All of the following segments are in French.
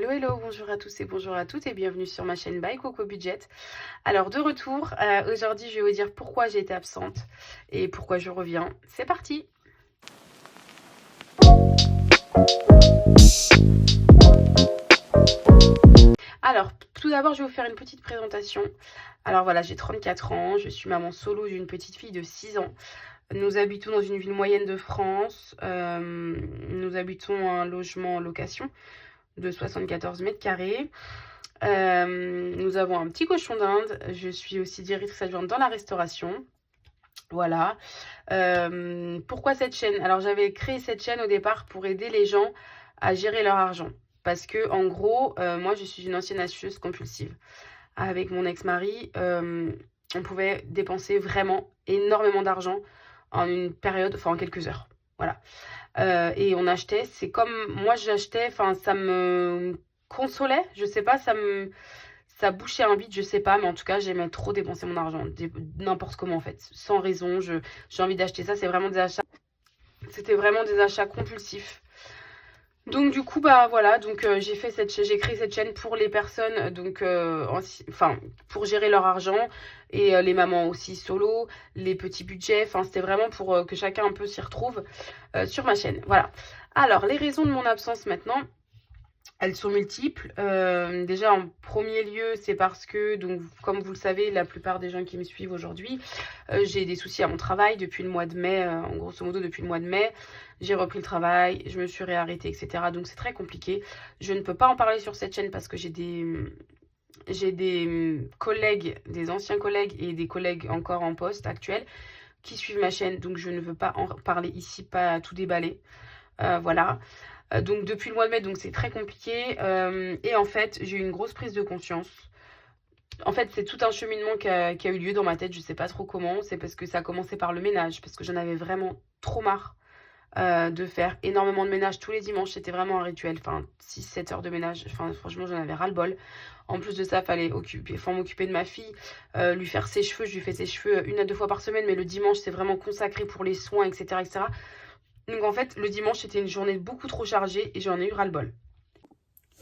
Hello, hello, bonjour à tous et bonjour à toutes et bienvenue sur ma chaîne By Coco Budget. Alors de retour, aujourd'hui je vais vous dire pourquoi j'ai été absente et pourquoi je reviens. C'est parti! Alors tout d'abord je vais vous faire une petite présentation. Alors voilà, j'ai 34 ans, je suis maman solo d'une petite fille de 6 ans. Nous habitons dans une ville moyenne de France, nous habitons un logement en location de 74 mètres carrés. Nous avons un petit cochon d'Inde. Je suis aussi directrice adjointe dans la restauration. Voilà. Pourquoi cette chaîne? Alors j'avais créé cette chaîne au départ pour aider les gens à gérer leur argent. Parce que en gros, moi je suis une ancienne acheteuse compulsive. Avec mon ex-mari, on pouvait dépenser vraiment énormément d'argent en une période, enfin en quelques heures. Voilà. Et on achetait, c'est comme moi j'achetais, enfin ça me consolait, je sais pas, ça bouchait un vide, je sais pas, mais en tout cas j'aimais trop dépenser mon argent, n'importe comment en fait, sans raison, j'ai envie d'acheter ça, c'était vraiment des achats compulsifs. Donc du coup bah voilà, donc j'ai créé cette chaîne pour les personnes donc pour gérer leur argent et les mamans aussi solo, les petits budgets, enfin c'était vraiment pour que chacun un peu s'y retrouve sur ma chaîne. Voilà. Alors les raisons de mon absence maintenant, elles sont multiples. Déjà en premier lieu, c'est parce que donc comme vous le savez, la plupart des gens qui me suivent aujourd'hui, j'ai des soucis à mon travail depuis le mois de mai, en grosso modo depuis le mois de mai. J'ai repris le travail, je me suis réarrêtée, etc. Donc c'est très compliqué. Je ne peux pas en parler sur cette chaîne parce que j'ai des collègues, des anciens collègues et des collègues encore en poste actuels qui suivent ma chaîne. Donc je ne veux pas en parler ici, pas tout déballer. Voilà. Donc depuis le mois de mai, donc c'est très compliqué. Et en fait, j'ai eu une grosse prise de conscience. En fait, c'est tout un cheminement qui a eu lieu dans ma tête. Je sais pas trop comment. C'est parce que ça a commencé par le ménage, parce que j'en avais vraiment trop marre de faire énormément de ménage tous les dimanches. C'était vraiment un rituel. Enfin, 6-7 heures de ménage. Enfin, franchement, j'en avais ras-le-bol. En plus de ça, faut m'occuper de ma fille, lui faire ses cheveux. Je lui fais ses cheveux 1 à 2 fois par semaine, mais le dimanche, c'est vraiment consacré pour les soins, etc., etc. Donc en fait, le dimanche, c'était une journée beaucoup trop chargée et j'en ai eu ras-le-bol.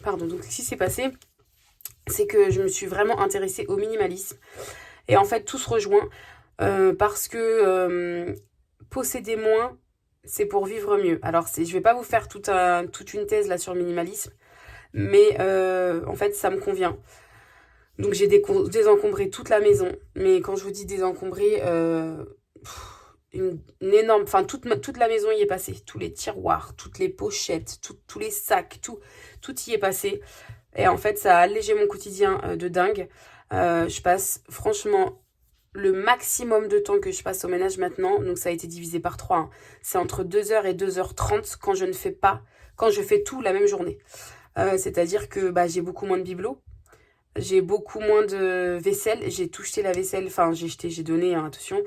Pardon, donc ce qui s'est passé, c'est que je me suis vraiment intéressée au minimalisme. Et en fait, tout se rejoint parce que posséder moins, c'est pour vivre mieux. Alors, je vais pas vous faire toute une thèse là sur le minimalisme, mais en fait, ça me convient. Donc j'ai désencombré toute la maison. Mais quand je vous dis désencombrer, une énorme, enfin toute la maison y est passée, tous les tiroirs, toutes les pochettes, tous les sacs, tout y est passé. Et en fait, ça a allégé mon quotidien de dingue. Je passe franchement le maximum de temps que je passe au ménage maintenant, donc ça a été divisé par 3. Hein. C'est entre 2h et 2h30 quand je fais tout la même journée. C'est-à-dire que j'ai beaucoup moins de bibelots. J'ai beaucoup moins de vaisselle. J'ai tout jeté la vaisselle. Enfin, j'ai donné, hein, attention.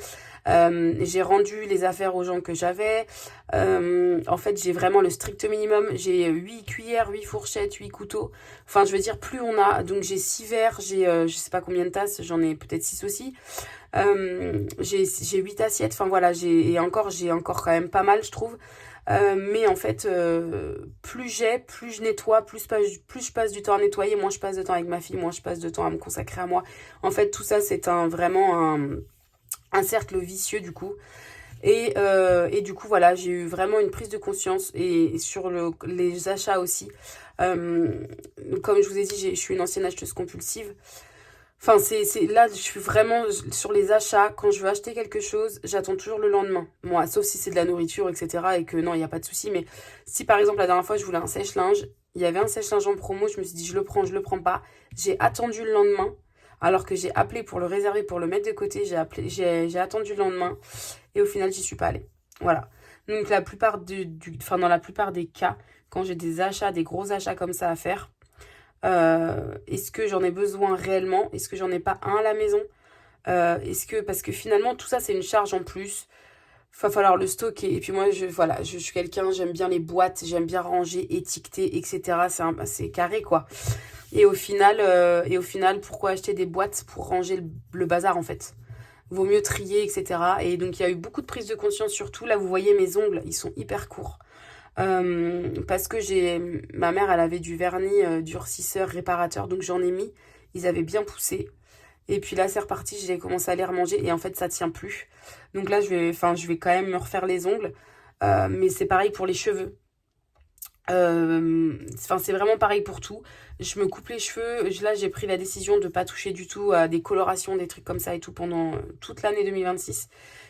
J'ai rendu les affaires aux gens que j'avais. En fait, j'ai vraiment le strict minimum. J'ai 8 cuillères, 8 fourchettes, 8 couteaux. Enfin, je veux dire, plus on a. Donc, j'ai 6 verres. J'ai je sais pas combien de tasses. J'en ai peut-être 6 aussi. J'ai 8 assiettes. Enfin, voilà. J'ai encore quand même pas mal, je trouve. Mais en fait, plus je nettoie, plus je passe du temps à nettoyer, moins je passe de temps avec ma fille, moins je passe de temps à me consacrer à moi. En fait, tout ça, c'est vraiment un cercle vicieux du coup. Et du coup, voilà, j'ai eu vraiment une prise de conscience et sur les achats aussi. Comme je vous ai dit, je suis une ancienne acheteuse compulsive. Enfin, là, je suis vraiment sur les achats. Quand je veux acheter quelque chose, j'attends toujours le lendemain. Moi, sauf si c'est de la nourriture, etc. Et que non, il n'y a pas de souci. Mais si par exemple, la dernière fois, je voulais un sèche-linge, il y avait un sèche-linge en promo, je me suis dit, je le prends pas. J'ai attendu le lendemain, alors que j'ai appelé pour le réserver, pour le mettre de côté. J'ai attendu le lendemain. Et au final, j'y suis pas allée. Voilà. Donc, dans la plupart des cas, quand j'ai des achats, des gros achats comme ça à faire, est-ce que j'en ai besoin réellement? Est-ce que j'en ai pas un à la maison? Parce que finalement tout ça c'est une charge en plus. Il va falloir le stocker. Et puis moi je suis quelqu'un, j'aime bien les boîtes, j'aime bien ranger, étiqueter, etc. C'est carré quoi. Et au final, pourquoi acheter des boîtes pour ranger le bazar en fait? Vaut mieux trier, etc. Et donc il y a eu beaucoup de prise de conscience, surtout là vous voyez mes ongles, ils sont hyper courts. Parce que ma mère, elle avait du vernis durcisseur réparateur, donc j'en ai mis. Ils avaient bien poussé. Et puis là, c'est reparti, j'ai commencé à les remanger et en fait, ça tient plus. Donc là, je vais quand même me refaire les ongles. Mais c'est pareil pour les cheveux. C'est vraiment pareil pour tout. Je me coupe les cheveux. Là, j'ai pris la décision de ne pas toucher du tout à des colorations, des trucs comme ça et tout pendant toute l'année 2026.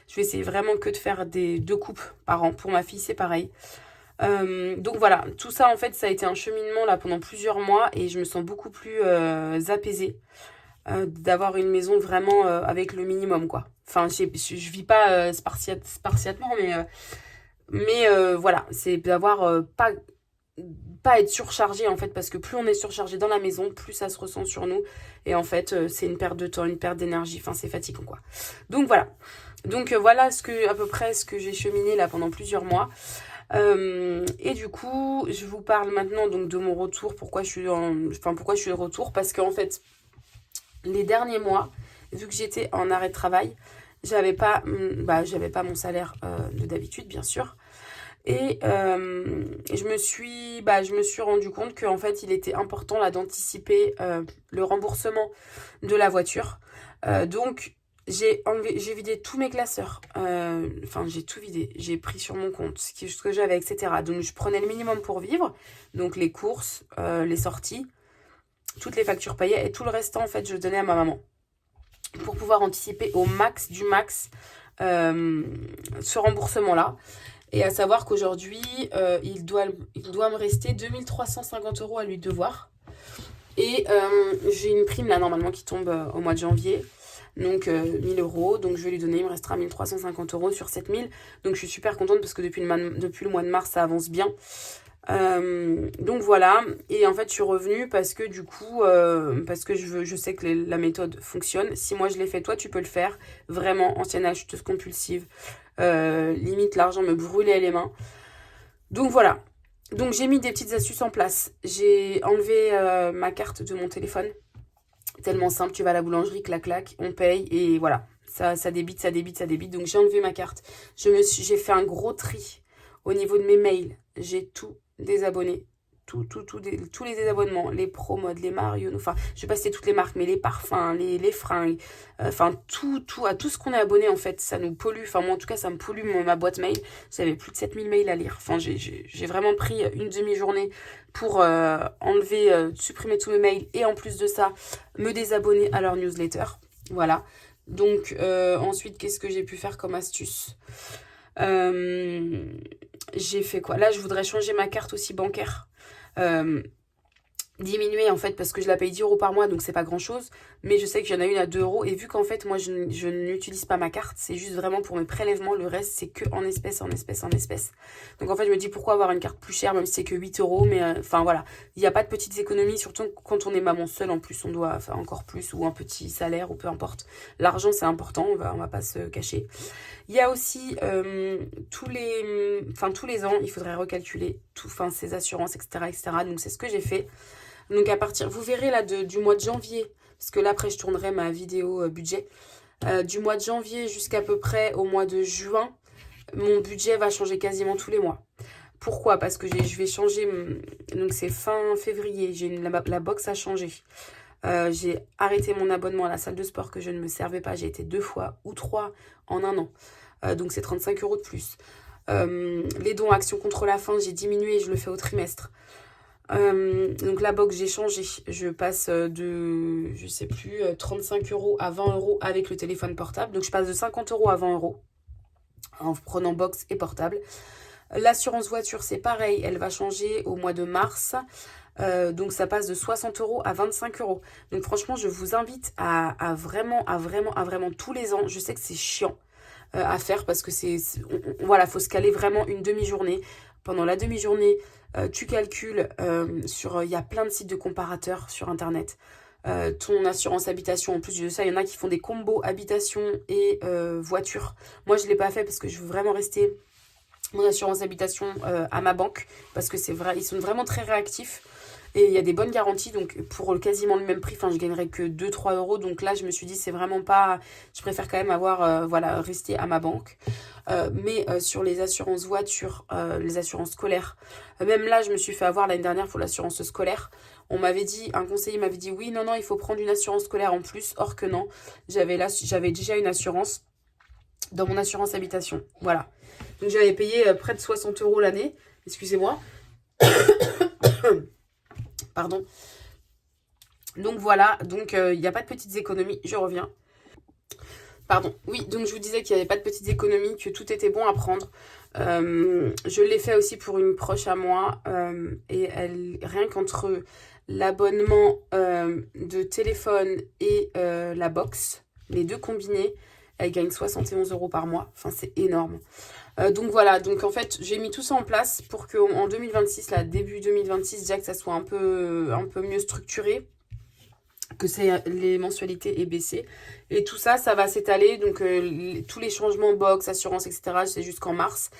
Je vais essayer vraiment que de faire deux coupes par an. Pour ma fille, c'est pareil. Donc voilà, tout ça en fait, ça a été un cheminement là pendant plusieurs mois et je me sens beaucoup plus apaisée d'avoir une maison vraiment avec le minimum quoi. Enfin, je vis pas spartiatement, mais voilà, c'est d'avoir pas être surchargé en fait, parce que plus on est surchargé dans la maison, plus ça se ressent sur nous. Et en fait, c'est une perte de temps, une perte d'énergie. Enfin, c'est fatigant quoi. Donc voilà. Donc voilà à peu près ce que j'ai cheminé là pendant plusieurs mois. Et du coup, je vous parle maintenant donc de mon retour. Pourquoi je suis de retour? Parce qu'en fait, les derniers mois, vu que j'étais en arrêt de travail, j'avais pas mon salaire de d'habitude, bien sûr. Et je me suis rendu compte qu'en fait, il était important là d'anticiper le remboursement de la voiture. Donc, j'ai vidé tous mes classeurs. Enfin, j'ai tout vidé. J'ai pris sur mon compte ce que j'avais, etc. Donc, je prenais le minimum pour vivre. Donc, les courses, les sorties, toutes les factures payées et tout le restant, en fait, je donnais à ma maman pour pouvoir anticiper au max du max ce remboursement-là. Et à savoir qu'aujourd'hui, il doit me rester 2350 € à lui devoir. Et j'ai une prime là normalement qui tombe au mois de janvier. Donc 1000 €. Donc je vais lui donner, il me restera 1350 € sur 7000. Donc je suis super contente parce que depuis le mois de mars, ça avance bien. Donc voilà. Et en fait, je suis revenue parce que du coup, parce que je sais que la méthode fonctionne. Si moi je l'ai fait, toi tu peux le faire. Vraiment, ancienne acheteuse compulsive. Limite, l'argent me brûlait les mains. Donc voilà. Donc j'ai mis des petites astuces en place. J'ai enlevé ma carte de mon téléphone. Tellement simple, tu vas à la boulangerie, clac clac, on paye et voilà. Ça débite, ça débite, ça débite. Donc j'ai enlevé ma carte. J'ai fait un gros tri au niveau de mes mails. J'ai tout désabonné. Tous les désabonnements, les promodes, les Mario, enfin, je vais pas citer toutes les marques, mais les parfums, les fringues, enfin, à tout ce qu'on est abonné, en fait, ça nous pollue. Enfin, moi, en tout cas, ça me pollue ma boîte mail. J'avais plus de 7000 mails à lire. Enfin, j'ai vraiment pris une demi-journée pour supprimer tous mes mails et en plus de ça, me désabonner à leur newsletter. Voilà. Donc, ensuite, qu'est-ce que j'ai pu faire comme astuce? J'ai fait quoi? Là, je voudrais changer ma carte aussi bancaire. Diminuer en fait parce que je la paye 10 € par mois donc c'est pas grand chose, mais je sais qu'il y en a une à 2 € et vu qu'en fait moi je n'utilise pas ma carte, c'est juste vraiment pour mes prélèvements, le reste c'est que en espèces. Donc en fait je me dis pourquoi avoir une carte plus chère même si c'est que 8 €, mais enfin voilà, il n'y a pas de petites économies, surtout quand on est maman seule, en plus on doit faire encore plus ou un petit salaire ou peu importe, l'argent c'est important, on va pas se cacher. Il y a aussi tous les ans il faudrait recalculer ses assurances, etc. Donc c'est ce que j'ai fait. Donc à partir, vous verrez là du mois de janvier, parce que là après je tournerai ma vidéo budget, du mois de janvier jusqu'à peu près au mois de juin, mon budget va changer quasiment tous les mois. Pourquoi? Parce que je vais changer, donc c'est fin février, la box a changé. J'ai arrêté mon abonnement à la salle de sport que je ne me servais pas, j'ai été 2 fois ou 3 en un an, donc c'est 35 € de plus. Les dons Action contre la faim, j'ai diminué, je le fais au trimestre. Donc la box j'ai changé, je passe de je sais plus 35 € à 20 € avec le téléphone portable, donc je passe de 50 € à 20 € en prenant box et portable. L'assurance voiture c'est pareil, elle va changer au mois de mars, donc ça passe de 60 € à 25 €. Donc franchement je vous invite à vraiment tous les ans, je sais que c'est chiant à faire parce que voilà, faut se caler vraiment une demi-journée. Pendant la demi-journée, tu calcules il y a plein de sites de comparateurs sur internet. Ton assurance habitation, en plus de ça, il y en a qui font des combos habitation et voiture. Moi, je ne l'ai pas fait parce que je veux vraiment rester mon assurance habitation à ma banque parce que c'est vrai, ils sont vraiment très réactifs. Et il y a des bonnes garanties, donc pour quasiment le même prix, enfin je gagnerais que 2-3 euros. Donc là, je me suis dit, c'est vraiment pas... Je préfère quand même avoir, voilà, rester à ma banque. Mais sur les assurances voitures, les assurances scolaires, même là, je me suis fait avoir l'année dernière pour l'assurance scolaire. On m'avait dit, un conseiller m'avait dit, oui, non, non, il faut prendre une assurance scolaire en plus. Or que non, j'avais déjà une assurance dans mon assurance habitation. Voilà. Donc j'avais payé près de 60 euros l'année. Excusez-moi. Pardon. Donc voilà, donc il n'y a pas de petites économies, je reviens. Pardon, oui, donc je vous disais qu'il n'y avait pas de petites économies, que tout était bon à prendre. Je l'ai fait aussi pour une proche à moi, et rien qu'entre l'abonnement de téléphone et la box, les deux combinés, elle gagne 71 euros par mois. Enfin, c'est énorme. Donc voilà, donc en fait, j'ai mis tout ça en place pour qu'en 2026, là, début 2026, déjà que ça soit un peu mieux structuré, que les mensualités aient baissé. Et tout ça, ça va s'étaler. Donc tous les changements box, assurance, etc., c'est jusqu'en mars.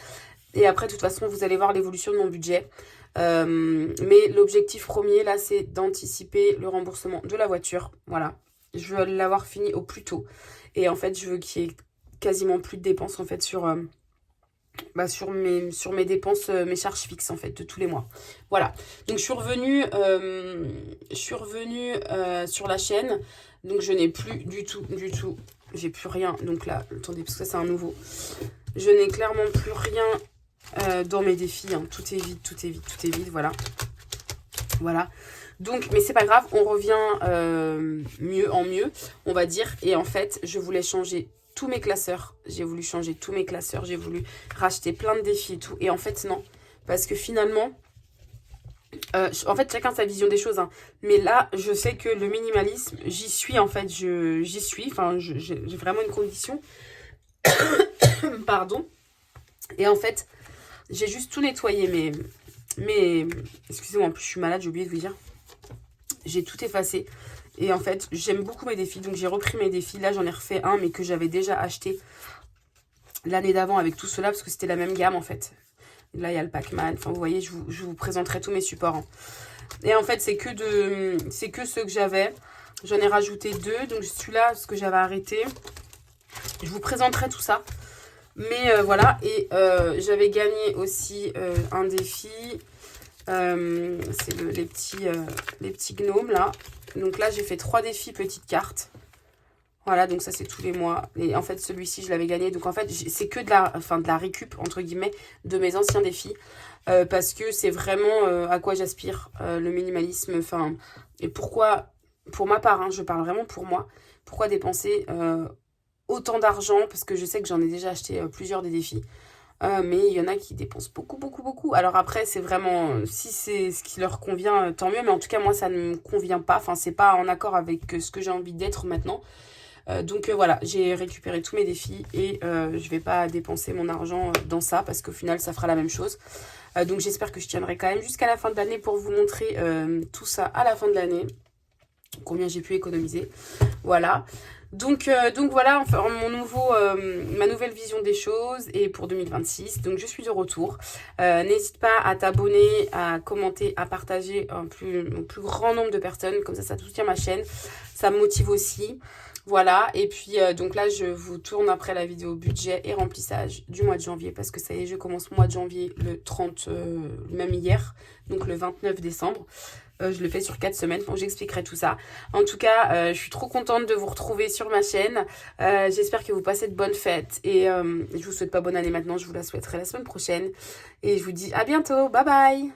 Et après, de toute façon, vous allez voir l'évolution de mon budget. Mais l'objectif premier, là, c'est d'anticiper le remboursement de la voiture. Voilà. Je veux l'avoir fini au plus tôt. Et en fait, je veux qu'il y ait quasiment plus de dépenses, en fait, sur mes dépenses, mes charges fixes, en fait, de tous les mois. Voilà. Donc, je suis revenue sur la chaîne. Donc, je n'ai plus du tout, j'ai plus rien. Donc là, attendez, parce que ça, c'est un nouveau. Je n'ai clairement plus rien dans mes défis. Hein. Tout est vide, voilà. Voilà. Donc, mais c'est pas grave, on revient mieux en mieux, on va dire. Et en fait, je voulais changer tous mes classeurs. J'ai voulu changer tous mes classeurs. J'ai voulu racheter plein de défis et tout. Et en fait, non. Parce que finalement, en fait, chacun sa vision des choses. Hein. Mais là, je sais que le minimalisme, j'y suis en fait. J'y suis. Enfin, j'ai vraiment une condition. Pardon. Et en fait, j'ai juste tout nettoyé. Mais excusez-moi, en plus, je suis malade, j'ai oublié de vous dire. J'ai tout effacé. Et en fait, j'aime beaucoup mes défis. Donc, j'ai repris mes défis. Là, j'en ai refait un, mais que j'avais déjà acheté l'année d'avant avec tout cela, parce que c'était la même gamme, en fait. Là, il y a le Pac-Man. Enfin, vous voyez, je vous présenterai tous mes supports. Hein. Et en fait, c'est que ceux que j'avais. J'en ai rajouté 2. Donc, celui-là, ce que j'avais arrêté. Je vous présenterai tout ça. Mais voilà. Et j'avais gagné aussi un défi. C'est les petits gnomes, là. Donc là, j'ai fait 3 défis petites cartes. Voilà, donc ça, c'est tous les mois. Et en fait, celui-ci, je l'avais gagné. Donc en fait, c'est que de la récup, entre guillemets, de mes anciens défis. Parce que c'est vraiment à quoi j'aspire, le minimalisme. Enfin, et pourquoi, pour ma part, hein, je parle vraiment pour moi, pourquoi dépenser autant d'argent? Parce que je sais que j'en ai déjà acheté plusieurs des défis. Mais il y en a qui dépensent beaucoup. Alors après, c'est vraiment, si c'est ce qui leur convient, tant mieux. Mais en tout cas, moi, ça ne me convient pas. Enfin, c'est pas en accord avec ce que j'ai envie d'être maintenant. Donc voilà, j'ai récupéré tous mes défis et je vais pas dépenser mon argent dans ça parce qu'au final, ça fera la même chose. Donc j'espère que je tiendrai quand même jusqu'à la fin de l'année pour vous montrer tout ça à la fin de l'année. Combien j'ai pu économiser. Voilà. Donc voilà, enfin, ma nouvelle vision des choses et pour 2026. Donc je suis de retour. N'hésite pas à t'abonner, à commenter, à partager au plus grand nombre de personnes. Comme ça soutient ma chaîne. Ça me motive aussi. Voilà, et puis donc là je vous tourne après la vidéo budget et remplissage du mois de janvier parce que ça y est, je commence le mois de janvier le 30, même hier, donc le 29 décembre. Je le fais sur 4 semaines, donc j'expliquerai tout ça. En tout cas, je suis trop contente de vous retrouver sur ma chaîne. J'espère que vous passez de bonnes fêtes et je vous souhaite pas bonne année maintenant, je vous la souhaiterai la semaine prochaine. Et je vous dis à bientôt, bye bye.